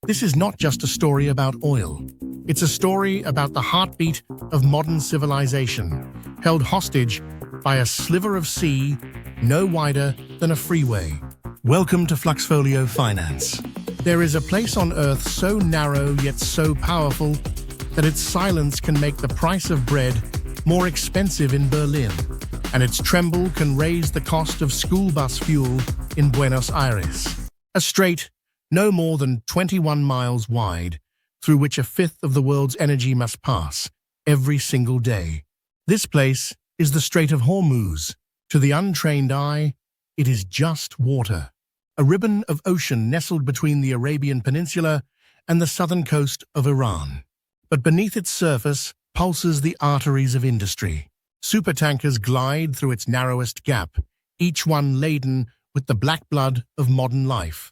This is not just a story about oil. It's a story about the heartbeat of modern civilization, held hostage by a sliver of sea no wider than a freeway. Welcome to FluxFolio Finance. There is a place on Earth so narrow yet so powerful that its silence can make the price of bread more expensive in Berlin, and its tremble can raise the cost of school bus fuel in Buenos Aires. A strait no more than 21 miles wide, through which a fifth of the world's energy must pass every single day. This place is the Strait of Hormuz. To the untrained eye, it is just water. A ribbon of ocean nestled between the Arabian Peninsula and the southern coast of Iran. But beneath its surface pulses the arteries of industry. Supertankers glide through its narrowest gap, each one laden with the black blood of modern life.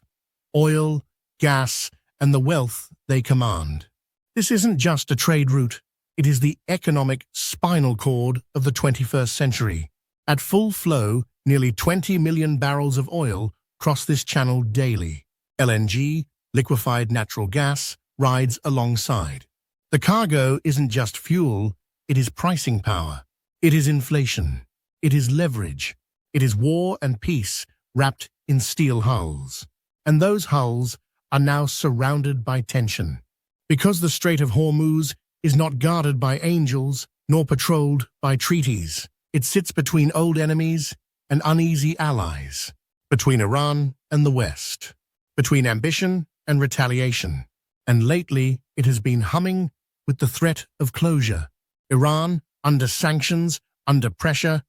Oil, gas, and the wealth they command. This isn't just a trade route, it is the economic spinal cord of the 21st century. At full flow, nearly 20 million barrels of oil cross this channel daily. LNG, liquefied natural gas, rides alongside. The cargo isn't just fuel, it is pricing power. It is inflation. It is leverage. It is war and peace wrapped in steel hulls. And those hulls are now surrounded by tension. Because the Strait of Hormuz is not guarded by angels nor patrolled by treaties. It sits between old enemies and uneasy allies, between Iran and the West, between ambition and retaliation. And lately, it has been humming with the threat of closure. Iran, under sanctions, under pressure,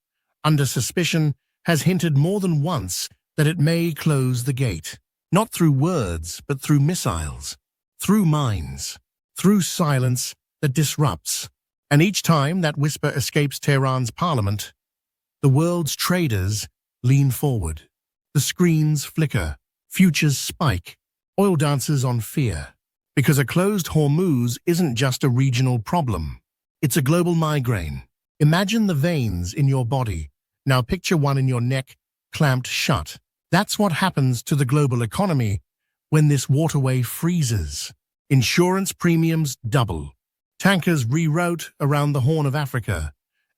under suspicion, has hinted more than once that it may close the gate. Not through words, but through missiles, through mines, through silence that disrupts. And each time that whisper escapes Tehran's parliament, the world's traders lean forward. The screens flicker, futures spike, oil dances on fear. Because a closed Hormuz isn't just a regional problem. It's a global migraine. Imagine the veins in your body. Now picture one in your neck, clamped shut. That's what happens to the global economy when this waterway freezes. Insurance premiums double. Tankers reroute around the Horn of Africa,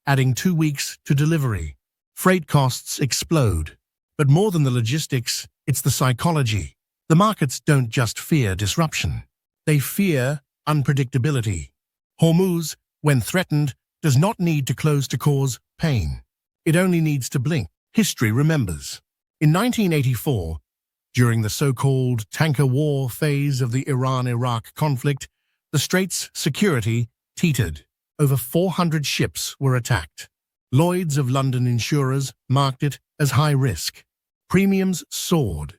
adding 2 weeks to delivery. Freight costs explode. But more than the logistics, it's the psychology. The markets don't just fear disruption. They fear unpredictability. Hormuz, when threatened, does not need to close to cause pain. It only needs to blink. History remembers. In 1984, during the so-called tanker war phase of the Iran-Iraq conflict, the strait's security teetered. Over 400 ships were attacked. Lloyd's of London insurers marked it as high risk. Premiums soared.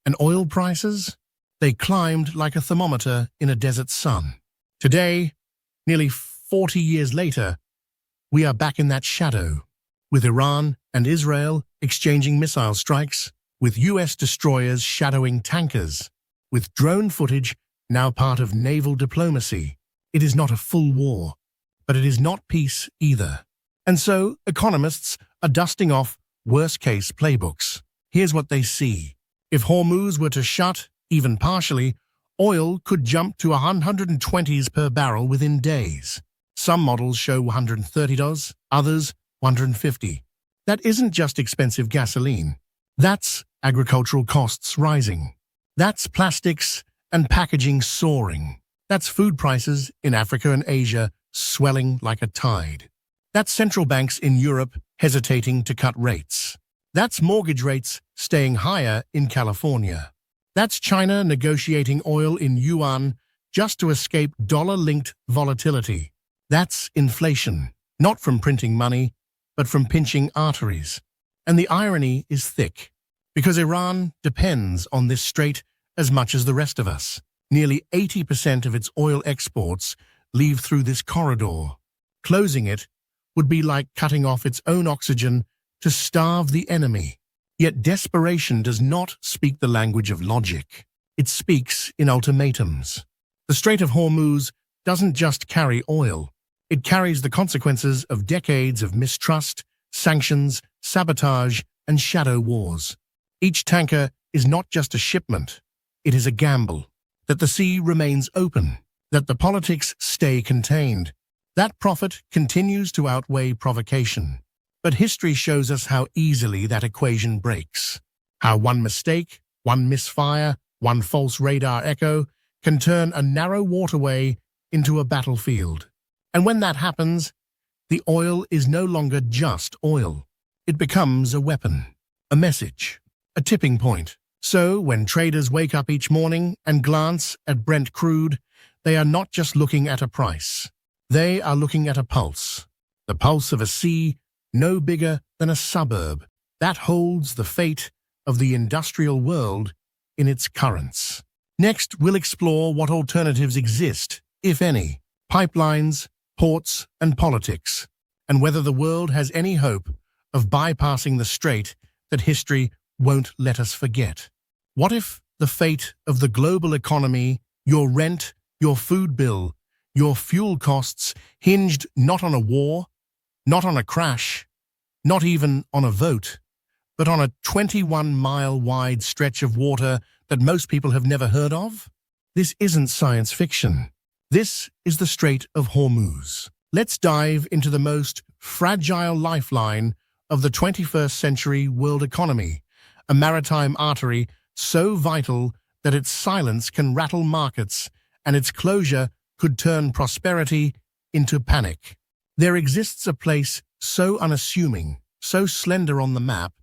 And oil prices? They climbed like a thermometer in a desert sun. Today, nearly 40 years later, we are back in that shadow, with Iran and Israel exchanging missile strikes, with US destroyers shadowing tankers, with drone footage now part of naval diplomacy. It is not a full war, but it is not peace either. And so, economists are dusting off worst-case playbooks. Here's what they see. If Hormuz were to shut, even partially, oil could jump to 120s per barrel within days. Some models show $130, others $150. That isn't just expensive gasoline. That's agricultural costs rising. That's plastics and packaging soaring. That's food prices in Africa and Asia swelling like a tide. That's central banks in Europe hesitating to cut rates. That's mortgage rates staying higher in California. That's China negotiating oil in yuan just to escape dollar-linked volatility. That's inflation, not from printing money, but from pinching arteries. And the irony is thick, because Iran depends on this strait as much as the rest of us. Nearly 80% of its oil exports leave through this corridor. Closing it would be like cutting off its own oxygen to starve the enemy. Yet desperation does not speak the language of logic. It speaks in ultimatums. The Strait of Hormuz doesn't just carry oil. It carries the consequences of decades of mistrust, sanctions, sabotage, and shadow wars. Each tanker is not just a shipment, it is a gamble. that the sea remains open, that the politics stay contained. That profit continues to outweigh provocation. But history shows us how easily that equation breaks. How one mistake, one misfire, one false radar echo can turn a narrow waterway into a battlefield. And when that happens, the oil is no longer just oil. It becomes a weapon, a message, a tipping point. So when traders wake up each morning and glance at Brent crude, they are not just looking at a price. They are looking at a pulse, the pulse of a sea no bigger than a suburb that holds the fate of the industrial world in its currents. Next, we'll explore what alternatives exist, if any, pipelines, ports, and politics, and whether the world has any hope of bypassing the strait that history won't let us forget. What if the fate of the global economy, your rent, your food bill, your fuel costs hinged not on a war, not on a crash, not even on a vote, but on a 21-mile-wide stretch of water that most people have never heard of? This isn't science fiction. This is the Strait of Hormuz. Let's dive into the most fragile lifeline of the 21st century world economy, a maritime artery so vital that its silence can rattle markets and its closure could turn prosperity into panic. There exists a place so unassuming, so slender on the map,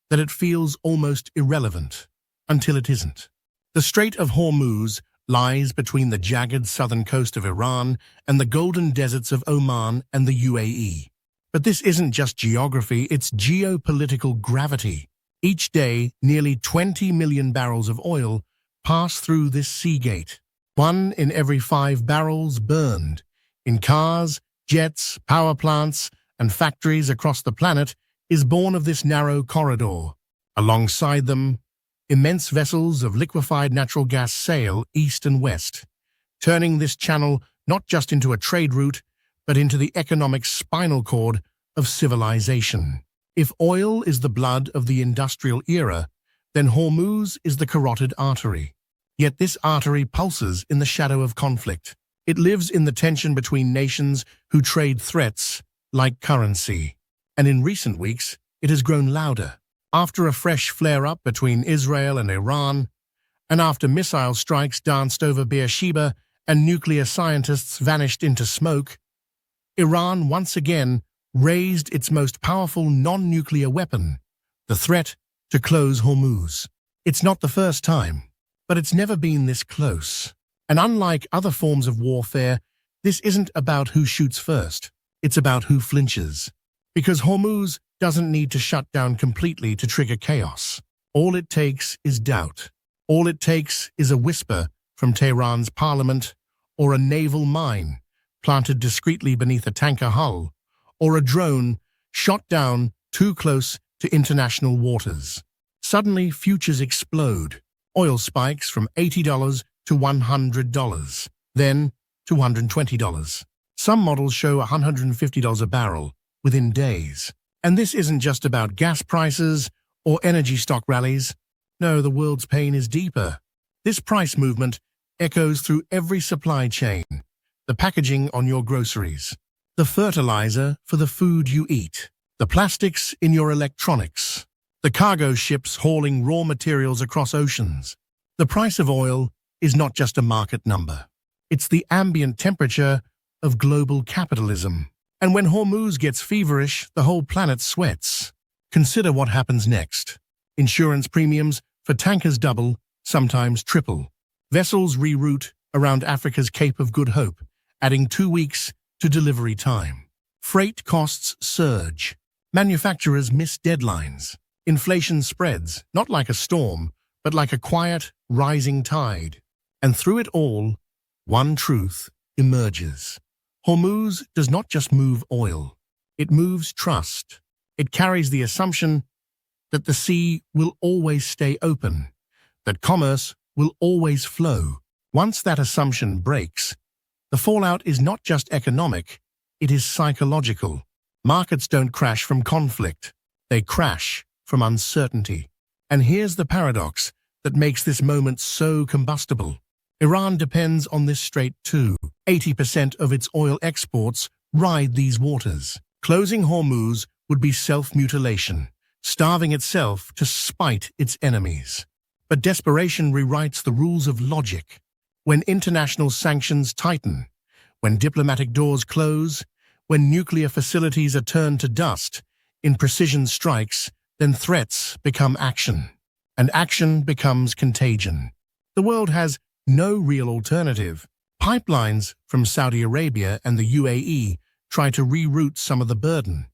that it feels almost irrelevant, until it isn't. The Strait of Hormuz lies between the jagged southern coast of Iran and the golden deserts of Oman and the UAE. But this isn't just geography, it's geopolitical gravity. Each day, nearly 20 million barrels of oil pass through this sea gate. 1 in every 5 barrels burned in cars, jets, power plants, and factories across the planet is born of this narrow corridor. Alongside them, immense vessels of liquefied natural gas sail east and west, turning this channel not just into a trade route, but into the economic spinal cord of civilization. If oil is the blood of the industrial era, then Hormuz is the carotid artery. Yet this artery pulses in the shadow of conflict. It lives in the tension between nations who trade threats like currency. And in recent weeks, it has grown louder. After a fresh flare-up between Israel and Iran, and after missile strikes danced over Beersheba and nuclear scientists vanished into smoke, Iran once again raised its most powerful non-nuclear weapon, the threat to close Hormuz. It's not the first time, but it's never been this close. And unlike other forms of warfare, this isn't about who shoots first. It's about who flinches. Because Hormuz doesn't need to shut down completely to trigger chaos. All it takes is doubt. All it takes is a whisper from Tehran's parliament, or a naval mine planted discreetly beneath a tanker hull, or a drone shot down too close to international waters. Suddenly, futures explode. Oil spikes from $80 to $100, then to $120. Some models show $150 a barrel within days. And this isn't just about gas prices or energy stock rallies. No, the world's pain is deeper. This price movement echoes through every supply chain. The packaging on your groceries, the fertilizer for the food you eat, the plastics in your electronics, the cargo ships hauling raw materials across oceans. The price of oil is not just a market number. It's the ambient temperature of global capitalism. And when Hormuz gets feverish, the whole planet sweats. Consider what happens next. Insurance premiums for tankers double, sometimes triple. Vessels reroute around Africa's Cape of Good Hope, adding 2 weeks to delivery time. Freight costs surge. Manufacturers miss deadlines. Inflation spreads, not like a storm, but like a quiet, rising tide. And through it all, one truth emerges. Hormuz does not just move oil. It moves trust. It carries the assumption that the sea will always stay open, that commerce will always flow. Once that assumption breaks, the fallout is not just economic, it is psychological. Markets don't crash from conflict. They crash from uncertainty. And here's the paradox that makes this moment so combustible. Iran depends on this strait too. 80% of its oil exports ride these waters. Closing Hormuz would be self-mutilation, starving itself to spite its enemies. But desperation rewrites the rules of logic. When international sanctions tighten, when diplomatic doors close, when nuclear facilities are turned to dust in precision strikes, then threats become action, and action becomes contagion. The world has no real alternative. Pipelines from Saudi Arabia and the UAE try to reroute some of the burden,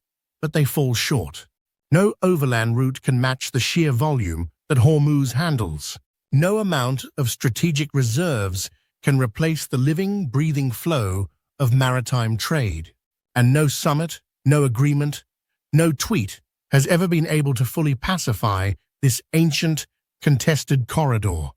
but they fall short. No overland route can match the sheer volume that Hormuz handles. No amount of strategic reserves can replace the living, breathing flow of maritime trade. And no summit, no agreement, no tweet has ever been able to fully pacify this ancient, contested corridor.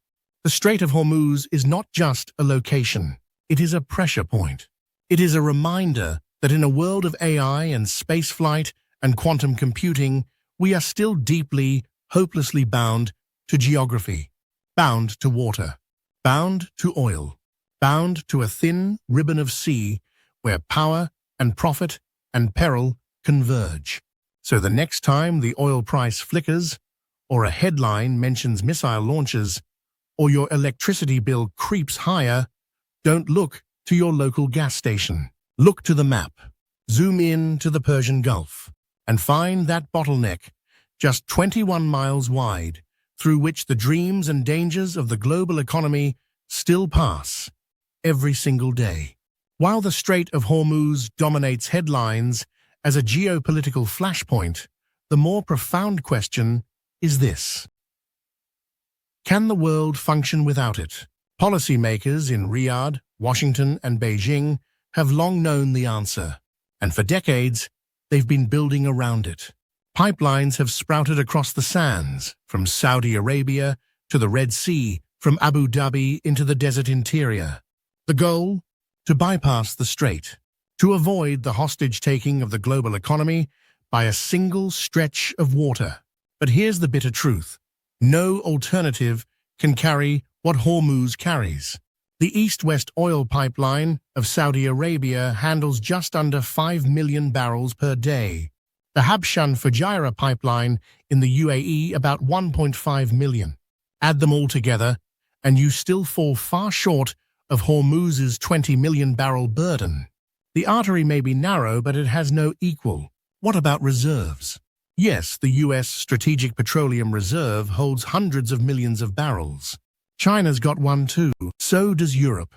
The Strait of Hormuz is not just a location, it is a pressure point. It is a reminder that in a world of AI and spaceflight and quantum computing, we are still deeply, hopelessly bound to geography, bound to water, bound to oil, bound to a thin ribbon of sea where power and profit and peril converge. So the next time the oil price flickers, or a headline mentions missile launches, or your electricity bill creeps higher, don't look to your local gas station. Look to the map, zoom in to the Persian Gulf, and find that bottleneck just 21 miles wide, through which the dreams and dangers of the global economy still pass every single day. While the Strait of Hormuz dominates headlines as a geopolitical flashpoint, the more profound question is this: can the world function without it? Policymakers in Riyadh, Washington, and Beijing have long known the answer, and for decades, they've been building around it. Pipelines have sprouted across the sands, from Saudi Arabia to the Red Sea, from Abu Dhabi into the desert interior. The goal? To bypass the strait, to avoid the hostage-taking of the global economy by a single stretch of water. But here's the bitter truth: no alternative can carry what Hormuz carries. The East-West oil pipeline of Saudi Arabia handles just under 5 million barrels per day. The Habshan-Fujairah pipeline in the UAE about 1.5 million. Add them all together, and you still fall far short of Hormuz's 20 million barrel burden. The artery may be narrow, but it has no equal. What about reserves? Yes, the U.S. Strategic Petroleum Reserve holds hundreds of millions of barrels. China's got one too, so does Europe.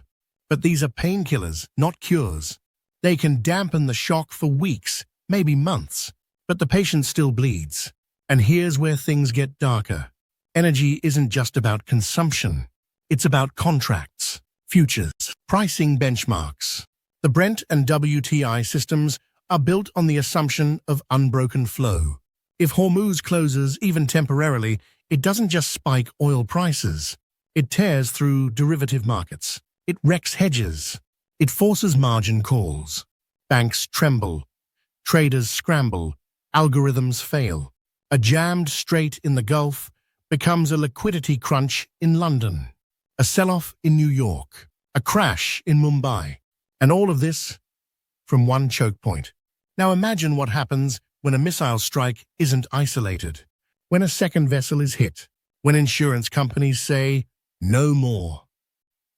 But these are painkillers, not cures. They can dampen the shock for weeks, maybe months, but the patient still bleeds. And here's where things get darker. Energy isn't just about consumption. It's about contracts, futures, pricing benchmarks. The Brent and WTI systems are built on the assumption of unbroken flow. If Hormuz closes, even temporarily, it doesn't just spike oil prices. It tears through derivative markets. It wrecks hedges. It forces margin calls. Banks tremble. Traders scramble. Algorithms fail. A jammed strait in the Gulf becomes a liquidity crunch in London. A sell-off in New York. A crash in Mumbai. And all of this from one choke point. Now imagine what happens when a missile strike isn't isolated. When a second vessel is hit. When insurance companies say, no more.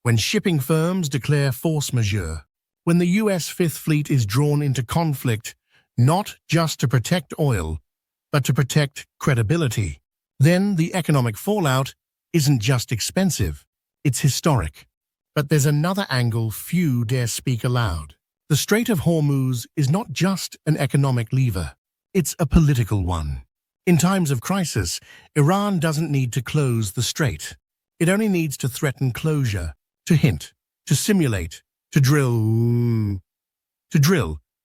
When shipping firms declare force majeure. When the U.S. Fifth Fleet is drawn into conflict, not just to protect oil, but to protect credibility. Then the economic fallout isn't just expensive, it's historic. But there's another angle few dare speak aloud. The Strait of Hormuz is not just an economic lever, it's a political one. In times of crisis, Iran doesn't need to close the strait. It only needs to threaten closure, to hint, to simulate, to drill,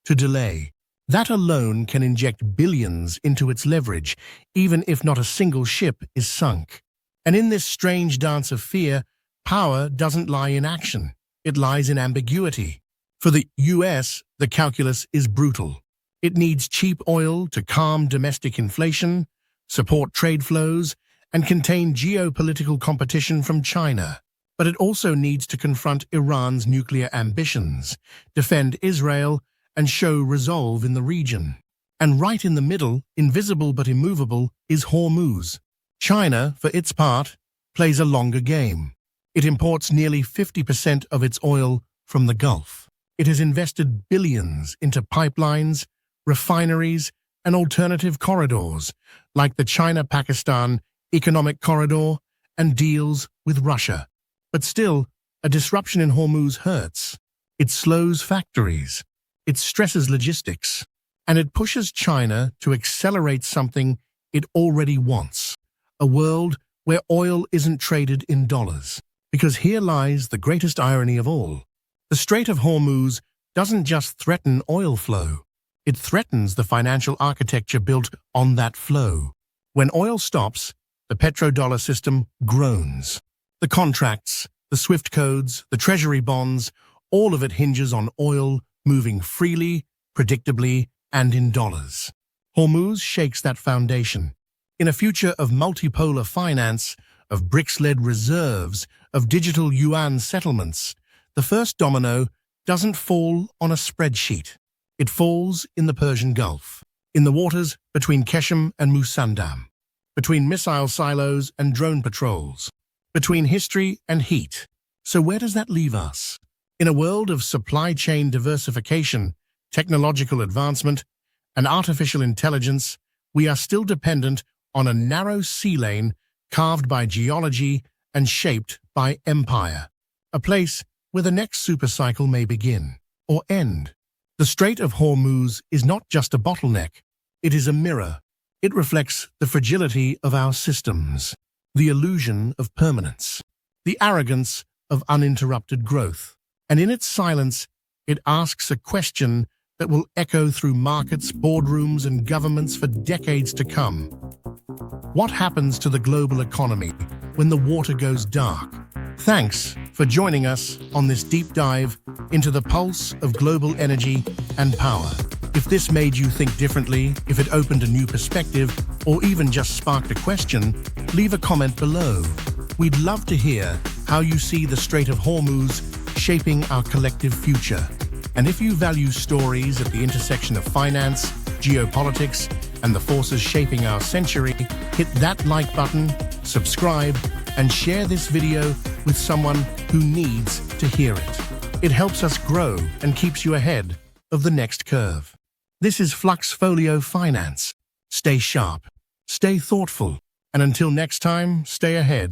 to delay. That alone can inject billions into its leverage, even if not a single ship is sunk. And in this strange dance of fear, power doesn't lie in action. It lies in ambiguity. For the U.S., the calculus is brutal. It needs cheap oil to calm domestic inflation, support trade flows, and contain geopolitical competition from China. But it also needs to confront Iran's nuclear ambitions, defend Israel, and show resolve in the region. And right in the middle, invisible but immovable, is Hormuz. China, for its part, plays a longer game. It imports nearly 50% of its oil from the Gulf. It has invested billions into pipelines, refineries, and alternative corridors, like the China-Pakistan Economic Corridor and deals with Russia. But still, a disruption in Hormuz hurts. It slows factories, it stresses logistics, and it pushes China to accelerate something it already wants: a world where oil isn't traded in dollars. Because here lies the greatest irony of all. The Strait of Hormuz doesn't just threaten oil flow, it threatens the financial architecture built on that flow. When oil stops, the petrodollar system groans. The contracts, the SWIFT codes, the treasury bonds, all of it hinges on oil moving freely, predictably, and in dollars. Hormuz shakes that foundation. In a future of multipolar finance, of BRICS-led reserves, of digital yuan settlements, the first domino doesn't fall on a spreadsheet. It falls in the Persian Gulf, in the waters between Keshem and Musandam, between missile silos and drone patrols, between history and heat. So where does that leave us? In a world of supply chain diversification, technological advancement, and artificial intelligence, we are still dependent on a narrow sea lane carved by geology and shaped by empire, a place where the next supercycle may begin or end. The Strait of Hormuz is not just a bottleneck, it is a mirror. It reflects the fragility of our systems, the illusion of permanence, the arrogance of uninterrupted growth. And in its silence, it asks a question that will echo through markets, boardrooms, and governments for decades to come. What happens to the global economy when the water goes dark? Thanks for joining us on this deep dive into the pulse of global energy and power. If this made you think differently, if it opened a new perspective, or even just sparked a question, leave a comment below. We'd love to hear how you see the Strait of Hormuz shaping our collective future. And if you value stories at the intersection of finance, geopolitics, and the forces shaping our century, hit that like button, subscribe, and share this video with someone who needs to hear it. It helps us grow and keeps you ahead of the next curve. This is FluxFolio Finance. Stay sharp, stay thoughtful, and until next time, stay ahead.